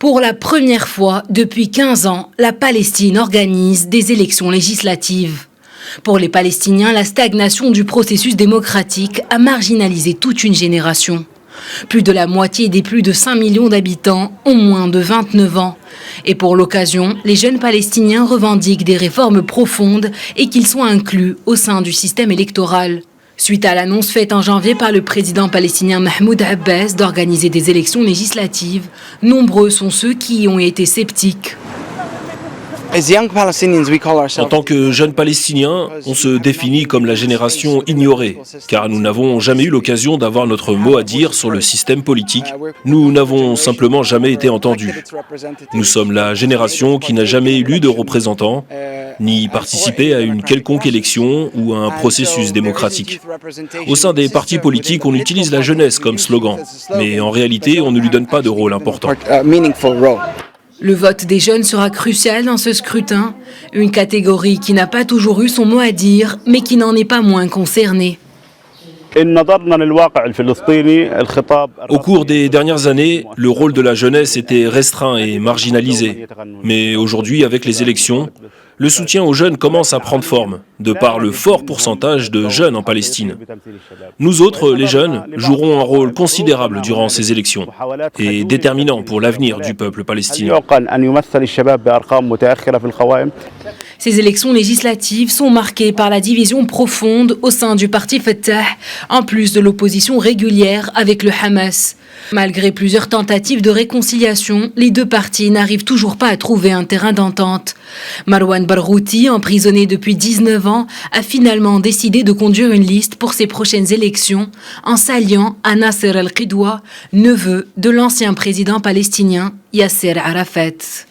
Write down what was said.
Pour la première fois depuis 15 ans, la Palestine organise des élections législatives. Pour les Palestiniens, la stagnation du processus démocratique a marginalisé toute une génération. Plus de la moitié des plus de 5 millions d'habitants ont moins de 29 ans. Et pour l'occasion, les jeunes Palestiniens revendiquent des réformes profondes et qu'ils soient inclus au sein du système électoral. Suite à l'annonce faite en janvier par le président palestinien Mahmoud Abbas d'organiser des élections législatives, nombreux sont ceux qui y ont été sceptiques. En tant que jeunes Palestiniens, on se définit comme la génération ignorée, car nous n'avons jamais eu l'occasion d'avoir notre mot à dire sur le système politique. Nous n'avons simplement jamais été entendus. Nous sommes la génération qui n'a jamais élu de représentants, ni participé à une quelconque élection ou à un processus démocratique. Au sein des partis politiques, on utilise la jeunesse comme slogan, mais en réalité, on ne lui donne pas de rôle important. Le vote des jeunes sera crucial dans ce scrutin, une catégorie qui n'a pas toujours eu son mot à dire, mais qui n'en est pas moins concernée. Au cours des dernières années, le rôle de la jeunesse était restreint et marginalisé. Mais aujourd'hui, avec les élections, le soutien aux jeunes commence à prendre forme, de par le fort pourcentage de jeunes en Palestine. Nous autres, les jeunes, jouerons un rôle considérable durant ces élections et déterminant pour l'avenir du peuple palestinien. Ces élections législatives sont marquées par la division profonde au sein du parti Fatah, en plus de l'opposition régulière avec le Hamas. Malgré plusieurs tentatives de réconciliation, les deux partis n'arrivent toujours pas à trouver un terrain d'entente. Marwan Barghouti, emprisonné depuis 19 ans, a finalement décidé de conduire une liste pour ses prochaines élections en s'alliant à Nasser al-Qidwa, neveu de l'ancien président palestinien Yasser Arafat.